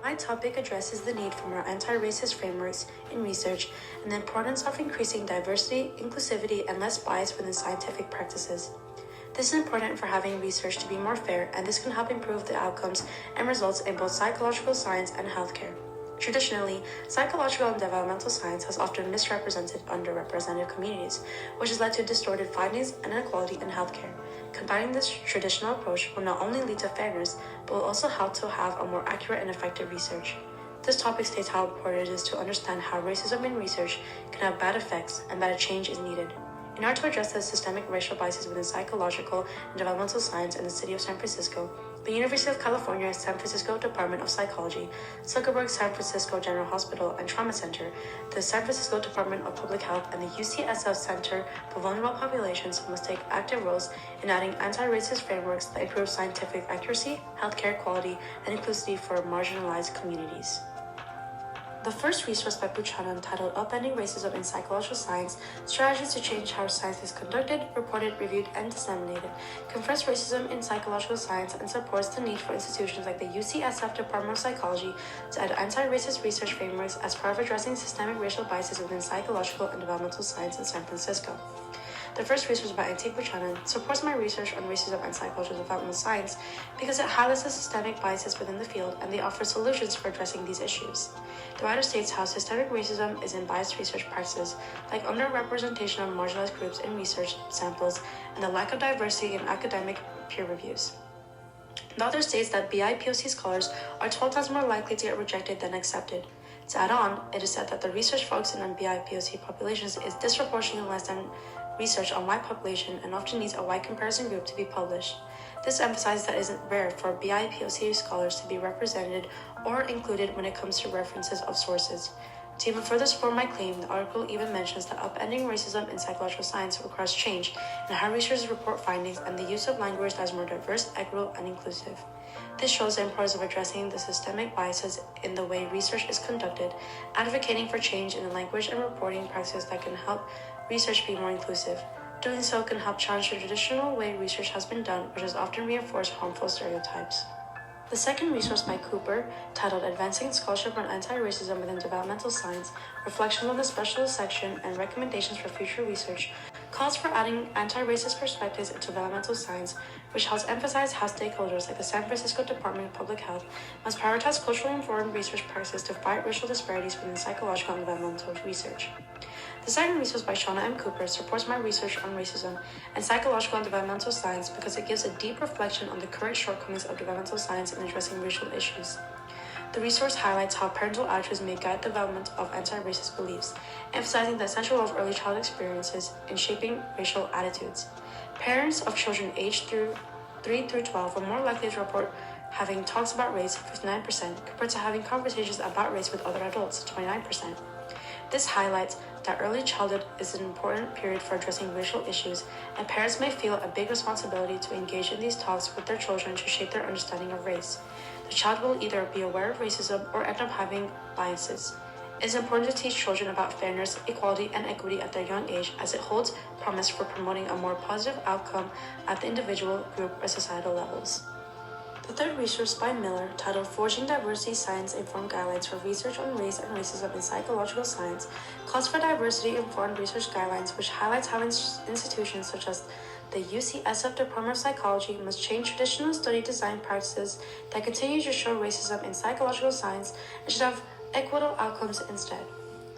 My topic addresses the need for more anti-racist frameworks in research and the importance of increasing diversity, inclusivity, and less bias within scientific practices. This is important for having research to be more fair, and this can help improve the outcomes and results in both psychological science and healthcare. Traditionally, psychological and developmental science has often misrepresented underrepresented communities, which has led to distorted findings and inequality in healthcare. Combining this traditional approach will not only lead to fairness, but will also help to have a more accurate and effective research. This topic states how important it is to understand how racism in research can have bad effects and that a change is needed. In order to address the systemic racial biases within psychological and developmental science in the city of San Francisco, the University of California San Francisco Department of Psychology, Zuckerberg San Francisco General Hospital and Trauma Center, the San Francisco Department of Public Health, and the UCSF Center for Vulnerable Populations must take active roles in adding anti-racist frameworks that improve scientific accuracy, healthcare quality, and inclusivity for marginalized communities. The first resource by Buchanan, titled Upending Racism in Psychological Science, Strategies to Change How Science is Conducted, Reported, Reviewed, and Disseminated, confronts racism in psychological science and supports the need for institutions like the UCSF Department of Psychology to add anti-racist research frameworks as part of addressing systemic racial biases within psychological and developmental science in San Francisco. The first resource by N.T. Buchanan supports my research on racism and psychological developmental science because it highlights the systemic biases within the field and they offer solutions for addressing these issues. The writer states how systemic racism is in biased research practices, like underrepresentation of marginalized groups in research samples and the lack of diversity in academic peer reviews. The author states that BIPOC scholars are 12 times more likely to get rejected than accepted. To add on, it is said that the research focusing on BIPOC populations is disproportionately less than research on white population and often needs a white comparison group to be published. This emphasizes that it isn't rare for BIPOC scholars to be represented or included when it comes to references of sources. To even further support my claim, the article even mentions that upending racism in psychological science requires change in how researchers report findings and the use of language that is more diverse, equitable, and inclusive. This shows the importance of addressing the systemic biases in the way research is conducted, advocating for change in the language and reporting practices that can help research be more inclusive. Doing so can help challenge the traditional way research has been done, which has often reinforced harmful stereotypes. The second resource by Cooper, titled Advancing Scholarship on Anti-Racism within Developmental Science, Reflections on the Specialist Section and Recommendations for Future Research, calls for adding anti-racist perspectives into developmental science, which helps emphasize how stakeholders like the San Francisco Department of Public Health must prioritize culturally informed research practices to fight racial disparities within psychological and developmental research. The second resource by Shauna M. Cooper supports my research on racism and psychological and developmental science because it gives a deep reflection on the current shortcomings of developmental science in addressing racial issues. The resource highlights how parental attitudes may guide the development of anti-racist beliefs, emphasizing the essential role of early childhood experiences in shaping racial attitudes. Parents of children aged 3 through 12 are more likely to report having talks about race, 59%, compared to having conversations about race with other adults, 29%. This highlights that early childhood is an important period for addressing racial issues, and parents may feel a big responsibility to engage in these talks with their children to shape their understanding of race. The child will either be aware of racism or end up having biases. It is important to teach children about fairness, equality, and equity at their young age, as it holds promise for promoting a more positive outcome at the individual, group, or societal levels. The third resource by Miller, titled Forging Diversity Science-Informed Guidelines for Research on Race and Racism in Psychological Science, calls for diversity-informed research guidelines which highlights how institutions such as the UCSF Department of Psychology must change traditional study design practices that continue to show racism in psychological science and should have equitable outcomes instead.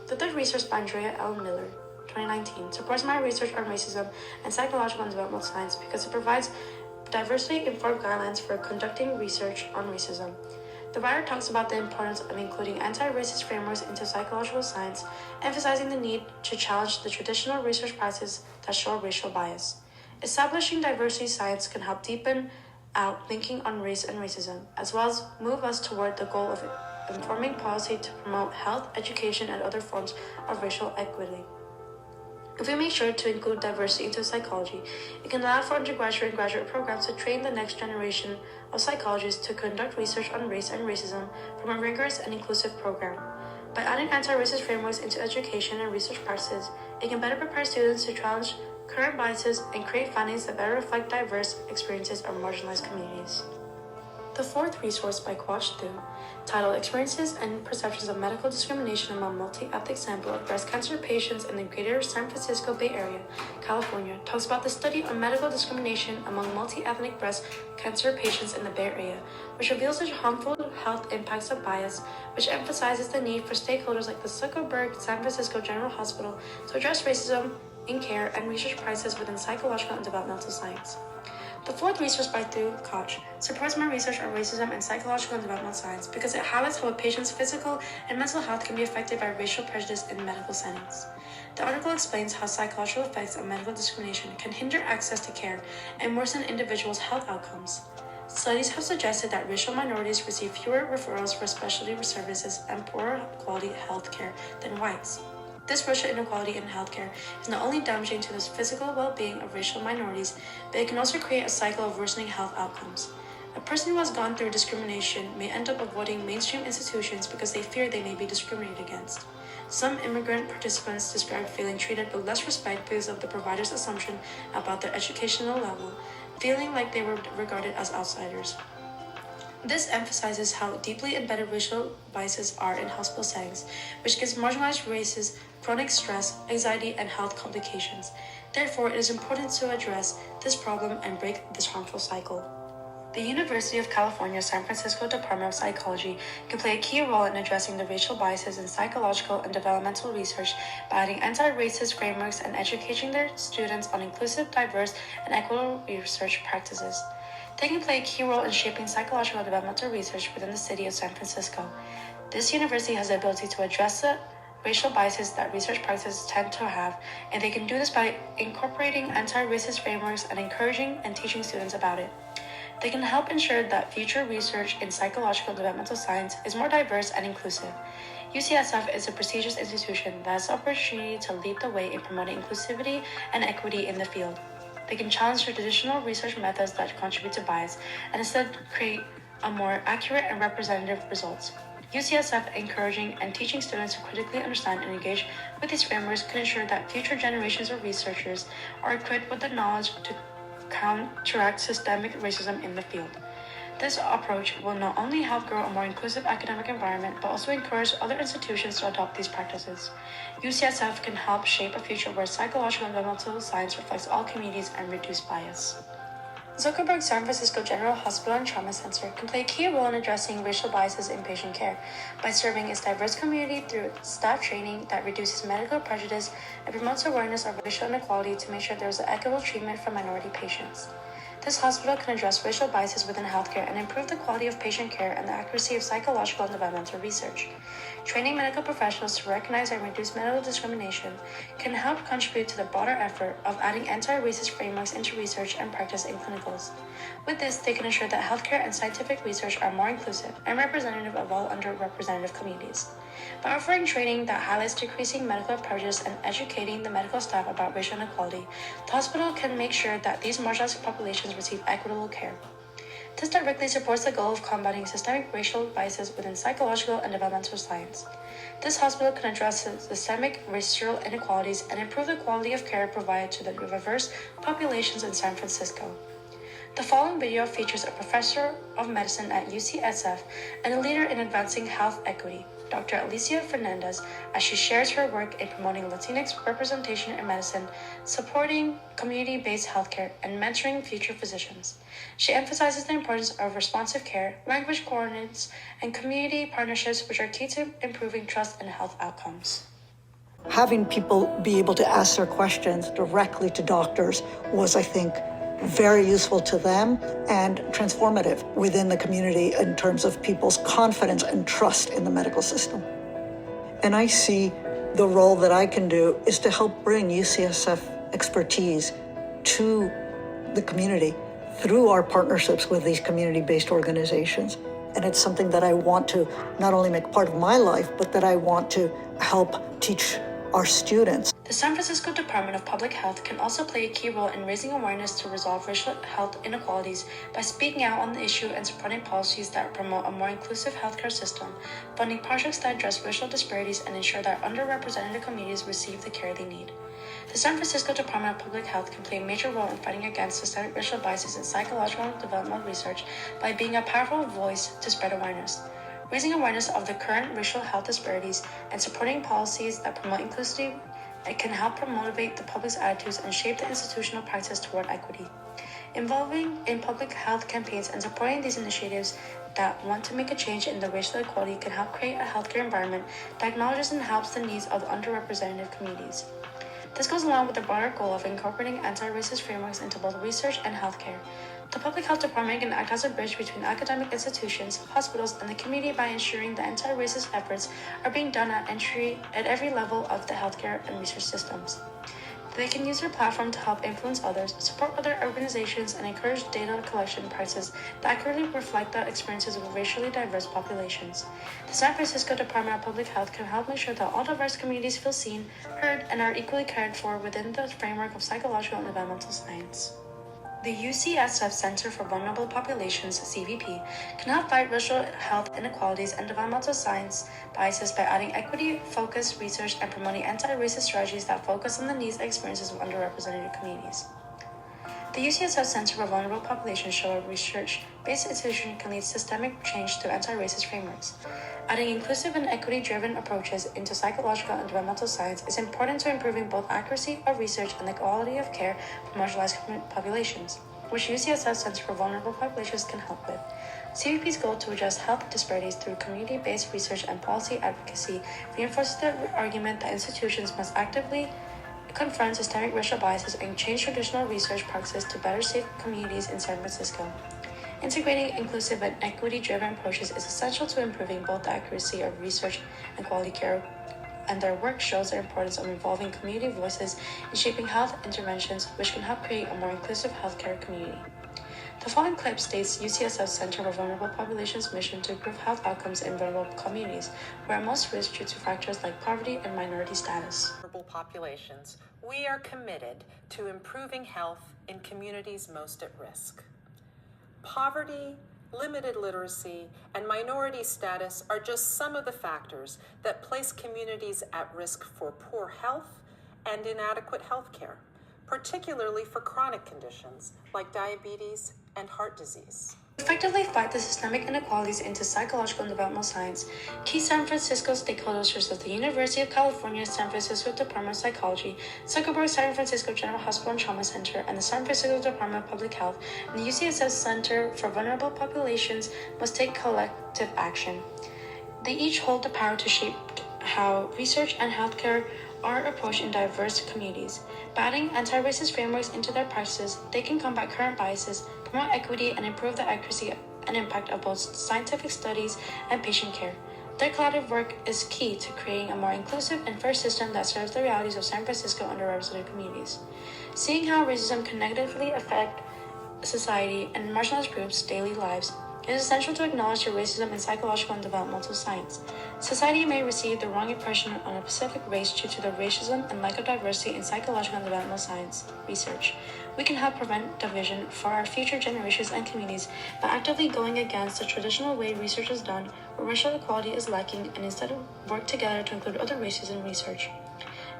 The third resource by Andrea L. Miller, 2019, supports my research on racism and psychological and developmental science because it provides diversity-informed guidelines for conducting research on racism. The writer talks about the importance of including anti-racist frameworks into psychological science, emphasizing the need to challenge the traditional research practices that show racial bias. Establishing diversity science can help deepen out thinking on race and racism, as well as move us toward the goal of informing policy to promote health, education, and other forms of racial equity. If we make sure to include diversity into psychology, it can allow for undergraduate and graduate programs to train the next generation of psychologists to conduct research on race and racism from a rigorous and inclusive program. By adding anti-racist frameworks into education and research practices, it can better prepare students to challenge current biases and create findings that better reflect diverse experiences of marginalized communities. The fourth resource by Quach Thu, titled Experiences and Perceptions of Medical Discrimination Among Multi-Ethnic Sample of Breast Cancer Patients in the Greater San Francisco Bay Area, California, talks about the study on medical discrimination among multi-ethnic breast cancer patients in the Bay Area, which reveals the harmful health impacts of bias, which emphasizes the need for stakeholders like the Zuckerberg San Francisco General Hospital to address racism in care and research practices within psychological and developmental science. The fourth resource by Thu Koch supports my research on racism and psychological and developmental science because it highlights how a patient's physical and mental health can be affected by racial prejudice in medical settings. The article explains how psychological effects of medical discrimination can hinder access to care and worsen individuals' health outcomes. Studies have suggested that racial minorities receive fewer referrals for specialty services and poorer quality health care than whites. This racial inequality in healthcare is not only damaging to the physical well-being of racial minorities, but it can also create a cycle of worsening health outcomes. A person who has gone through discrimination may end up avoiding mainstream institutions because they fear they may be discriminated against. Some immigrant participants described feeling treated with less respect because of the provider's assumption about their educational level, feeling like they were regarded as outsiders. This emphasizes how deeply embedded racial biases are in hospital settings, which gives marginalized races chronic stress, anxiety, and health complications. Therefore, it is important to address this problem and break this harmful cycle. The University of California San Francisco Department of Psychology can play a key role in addressing the racial biases in psychological and developmental research by adding anti-racist frameworks and educating their students on inclusive, diverse, and equitable research practices. They can play a key role in shaping psychological and developmental research within the city of San Francisco. This university has the ability to address the racial biases that research practices tend to have, and they can do this by incorporating anti-racist frameworks and encouraging and teaching students about it. They can help ensure that future research in psychological and developmental science is more diverse and inclusive. UCSF is a prestigious institution that has the opportunity to lead the way in promoting inclusivity and equity in the field. They can challenge traditional research methods that contribute to bias and instead create a more accurate and representative results. UCSF encouraging and teaching students to critically understand and engage with these frameworks can ensure that future generations of researchers are equipped with the knowledge to counteract systemic racism in the field. This approach will not only help grow a more inclusive academic environment, but also encourage other institutions to adopt these practices. UCSF can help shape a future where psychological and developmental science reflects all communities and reduce bias. Zuckerberg San Francisco General Hospital and Trauma Center can play a key role in addressing racial biases in patient care by serving its diverse community through staff training that reduces medical prejudice and promotes awareness of racial inequality to make sure there is equitable treatment for minority patients. This hospital can address racial biases within healthcare and improve the quality of patient care and the accuracy of psychological and developmental research. Training medical professionals to recognize and reduce medical discrimination can help contribute to the broader effort of adding anti-racist frameworks into research and practice in clinicals. With this, they can ensure that healthcare and scientific research are more inclusive and representative of all underrepresented communities. By offering training that highlights decreasing medical prejudice and educating the medical staff about racial inequality, the hospital can make sure that these marginalized populations receive equitable care. This directly supports the goal of combating systemic racial biases within psychological and developmental science. This hospital can address systemic racial inequalities and improve the quality of care provided to the diverse populations in San Francisco. The following video features a professor of medicine at UCSF and a leader in advancing health equity, Dr. Alicia Fernandez, as she shares her work in promoting Latinx representation in medicine, supporting community-based healthcare, and mentoring future physicians. She emphasizes the importance of responsive care, language coordinates, and community partnerships, which are key to improving trust and health outcomes. Having people be able to ask their questions directly to doctors was, I think, very useful to them and transformative within the community in terms of people's confidence and trust in the medical system. And I see the role that I can do is to help bring UCSF expertise to the community through our partnerships with these community-based organizations. And it's something that I want to not only make part of my life, but that I want to help teach our students. The San Francisco Department of Public Health can also play a key role in raising awareness to resolve racial health inequalities by speaking out on the issue and supporting policies that promote a more inclusive healthcare system, funding projects that address racial disparities, and ensure that underrepresented communities receive the care they need. The San Francisco Department of Public Health can play a major role in fighting against systemic racial biases in psychological and developmental research by being a powerful voice to spread awareness. Raising awareness of the current racial health disparities and supporting policies that promote inclusivity, it can help motivate the public's attitudes and shape the institutional practice toward equity. Involving in public health campaigns and supporting these initiatives that want to make a change in the racial equality can help create a healthcare environment that acknowledges and helps the needs of the underrepresented communities. This goes along with the broader goal of incorporating anti-racist frameworks into both research and healthcare. The Public Health Department can act as a bridge between academic institutions, hospitals, and the community by ensuring that anti-racist efforts are being done at every level of the healthcare and research systems. They can use their platform to help influence others, support other organizations, and encourage data collection practices that accurately reflect the experiences of racially diverse populations. The San Francisco Department of Public Health can help make sure that all diverse communities feel seen, heard, and are equally cared for within the framework of psychological and developmental science. The UCSF Center for Vulnerable Populations, CVP, can help fight racial health inequalities and developmental science biases by adding equity-focused research and promoting anti-racist strategies that focus on the needs and experiences of underrepresented communities. The UCSF Center for Vulnerable Populations show a research-based institution can lead systemic change through anti-racist frameworks. Adding inclusive and equity-driven approaches into psychological and developmental science is important to improving both accuracy of research and the quality of care for marginalized populations, which UCSF Center for Vulnerable Populations can help with. CVP's goal to address health disparities through community-based research and policy advocacy reinforces the argument that institutions must actively confront systemic racial biases and change traditional research practices to better serve communities in San Francisco. Integrating inclusive and equity-driven approaches is essential to improving both the accuracy of research and quality care, and their work shows the importance of involving community voices in shaping health interventions, which can help create a more inclusive healthcare community. The following clip states UCSF Center for Vulnerable Populations' mission to improve health outcomes in vulnerable communities, who are most risk due to factors like poverty and minority status. Vulnerable populations, we are committed to improving health in communities most at risk. Poverty, limited literacy, and minority status are just some of the factors that place communities at risk for poor health and inadequate health care, particularly for chronic conditions like diabetes and heart disease. To effectively fight the systemic inequalities into psychological and developmental science, key San Francisco stakeholders such as the University of California, San Francisco Department of Psychology, Zuckerberg San Francisco General Hospital and Trauma Center, and the San Francisco Department of Public Health, and the UCSF Center for Vulnerable Populations must take collective action. They each hold the power to shape how research and healthcare are approached in diverse communities. By adding anti-racist frameworks into their practices, they can combat current biases, promote equity, and improve the accuracy and impact of both scientific studies and patient care. Their collaborative work is key to creating a more inclusive and fair system that serves the realities of San Francisco underrepresented communities. Seeing how racism can negatively affect society and marginalized groups' daily lives, it is essential to acknowledge the racism in psychological and developmental science. Society may receive the wrong impression on a specific race due to the racism and lack of diversity in psychological and developmental science research. We can help prevent division for our future generations and communities by actively going against the traditional way research is done, where racial equality is lacking, and instead work together to include other races in research.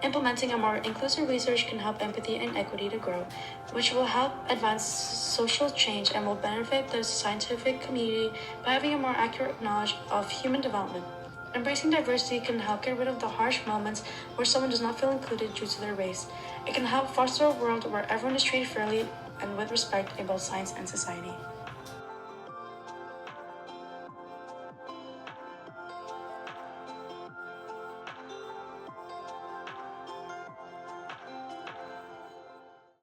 Implementing a more inclusive research can help empathy and equity to grow, which will help advance social change and will benefit the scientific community by having a more accurate knowledge of human development. Embracing diversity can help get rid of the harsh moments where someone does not feel included due to their race. It can help foster a world where everyone is treated fairly and with respect in both science and society.